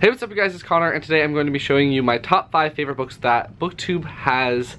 Hey, what's up you guys, it's Connor, and today I'm going to be showing you my top 5 favorite books that Booktube has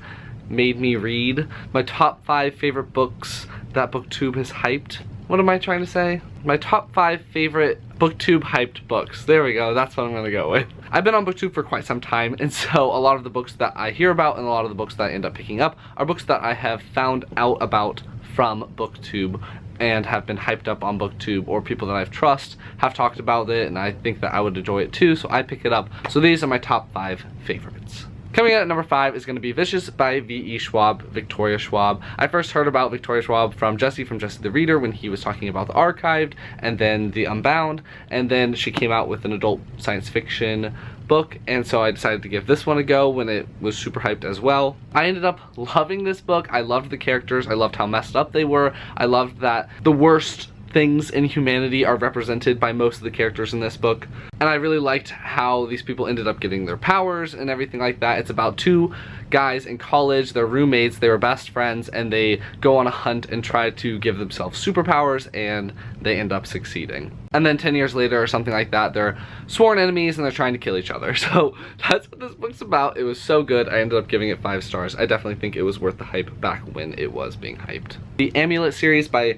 made me read. My top 5 favorite books that Booktube has hyped. What am I trying to say? My top 5 favorite Booktube-Hyped Books. There we go, that's what I'm gonna go with. I've been on Booktube for quite some time, and so a lot of the books that I hear about and a lot of the books that I end up picking up are books that I have found out about from Booktube and have been hyped up on Booktube, or people that I trust have talked about it and I think that I would enjoy it too, so I pick it up. So these are my top 5 favorites. Coming in at number 5 is going to be Vicious by V.E. Schwab, Victoria Schwab. I first heard about Victoria Schwab from Jesse the Reader when he was talking about the Archived and then the Unbound, and then she came out with an adult science fiction book, and so I decided to give this one a go when it was super hyped as well. I ended up loving this book. I loved the characters, I loved how messed up they were, I loved that the worst things in humanity are represented by most of the characters in this book, and I really liked how these people ended up getting their powers and everything like that. It's about 2 guys in college, they're roommates, they were best friends, and they go on a hunt and try to give themselves superpowers, and they end up succeeding. And then 10 years later or something like that, they're sworn enemies and they're trying to kill each other. So that's what this book's about. It was so good, I ended up giving it 5 stars. I definitely think it was worth the hype back when it was being hyped. The Amulet series by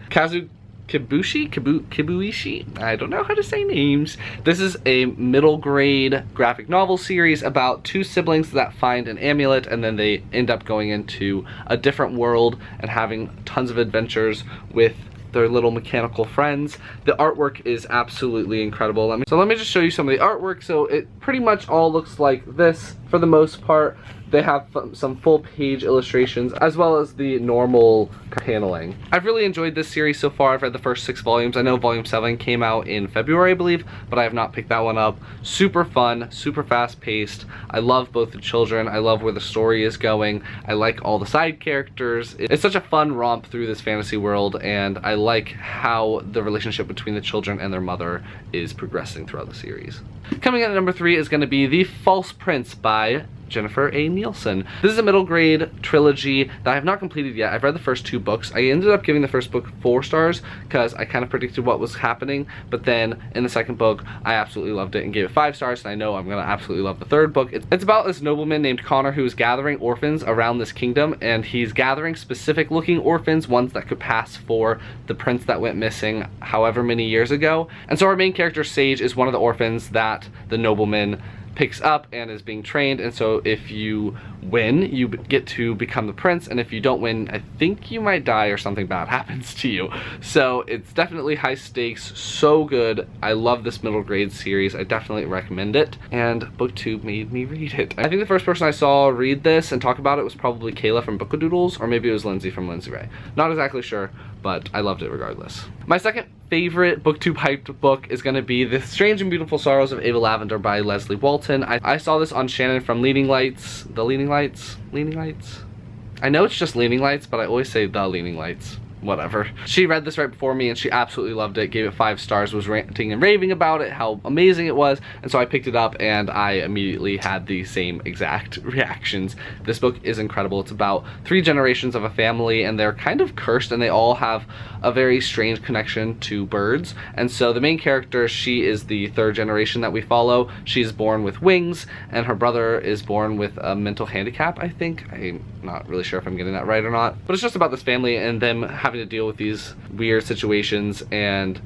Kibuishi? I don't know how to say names. This is a middle grade graphic novel series about 2 siblings that find an amulet and then they end up going into a different world and having tons of adventures with their little mechanical friends. The artwork is absolutely incredible. Let me just show you some of the artwork. So it pretty much all looks like this for the most part. They have some full page illustrations as well as the normal paneling. I've really enjoyed this series so far. I've read the first 6 volumes. I know volume 7 came out in February, I believe, but I have not picked that one up. Super fun, super fast paced. I love both the children. I love where the story is going. I like all the side characters. It's such a fun romp through this fantasy world, and I like how the relationship between the children and their mother is progressing throughout the series. Coming in at number 3 is going to be The False Prince by Jennifer A. Nielsen. This is a middle grade trilogy that I have not completed yet. I've read the first 2 books. I ended up giving the first book 4 stars because I kind of predicted what was happening, but then in the second book I absolutely loved it and gave it 5 stars, and I know I'm gonna absolutely love the third book. It's about this nobleman named Connor who is gathering orphans around this kingdom, and he's gathering specific looking orphans, ones that could pass for the prince that went missing however many years ago. And so our main character Sage is one of the orphans that the nobleman picks up and is being trained, and so if you win you get to become the prince, and if you don't win I think you might die or something bad happens to you. So it's definitely high stakes, so good. I love this middle grade series. I definitely recommend it, and Booktube made me read it. I think the first person I saw read this and talk about it was probably Kayla from Bookadoodles, or maybe it was Lindsay from Lindsay Ray. Not exactly sure, but I loved it regardless. My second favorite Booktube-hyped book is going to be The Strange and Beautiful Sorrows of Ava Lavender by Leslie Walton. I saw this on Shannon from Leaning Lights. Leaning Lights? I know it's just Leaning Lights, but I always say The Leaning Lights. Whatever. She read this right before me and she absolutely loved it, gave it 5 stars, was ranting and raving about it, how amazing it was, and so I picked it up and I immediately had the same exact reactions. This book is incredible. It's about 3 generations of a family, and they're kind of cursed, and they all have a very strange connection to birds. And so the main character, she is the 3rd generation that we follow. She's born with wings, and her brother is born with a mental handicap, I think. I'm not really sure if I'm getting that right or not, but it's just about this family and them having to deal with these weird situations, and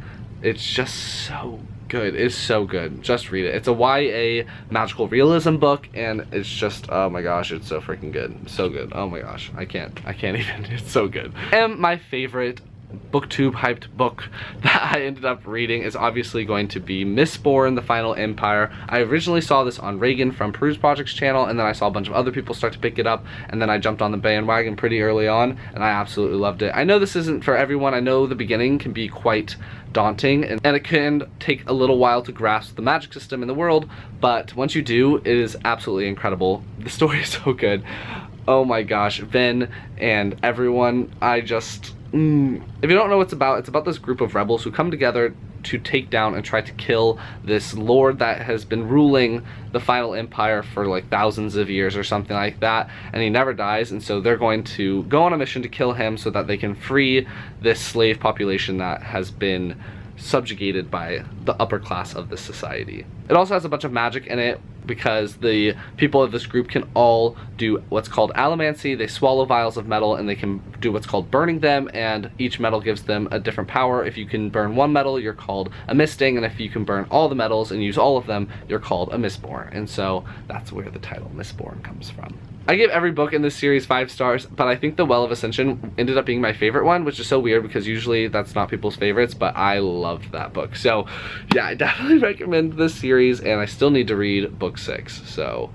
it's just so good. It's so good. Just read it. It's a YA magical realism book, and it's just, oh my gosh, it's so freaking good. So good. Oh my gosh, I can't even. It's so good. And my favorite Booktube-hyped book that I ended up reading is obviously going to be Miss Bourne, The Final Empire. I originally saw this on Reagan from Peruse Project's channel, and then I saw a bunch of other people start to pick it up, and then I jumped on the bandwagon pretty early on, and I absolutely loved it. I know this isn't for everyone. I know the beginning can be quite daunting, and it can take a little while to grasp the magic system in the world, but once you do, it is absolutely incredible. The story is so good. Oh my gosh, Ven and everyone, if you don't know what it's about this group of rebels who come together to take down and try to kill this lord that has been ruling the Final Empire for like thousands of years or something like that, and he never dies, and so they're going to go on a mission to kill him so that they can free this slave population that has been subjugated by the upper class of this society. It also has a bunch of magic in it because the people of this group can all do what's called allomancy. They swallow vials of metal and they can do what's called burning them, and each metal gives them a different power. If you can burn one metal, you're called a misting, and if you can burn all the metals and use all of them, you're called a Mistborn. And so that's where the title Mistborn comes from. I gave every book in this series 5 stars, but I think The Well of Ascension ended up being my favorite one, which is so weird because usually that's not people's favorites, but I loved that book. So yeah, I definitely recommend this series, and I still need to read book 6, so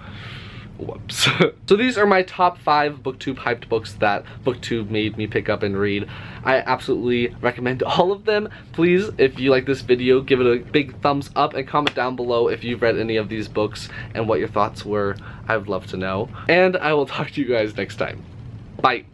whoops. So these are my top 5 Booktube-hyped books that Booktube made me pick up and read. I absolutely recommend all of them. Please, if you like this video, give it a big thumbs up and comment down below if you've read any of these books and what your thoughts were. I would love to know. And I will talk to you guys next time. Bye.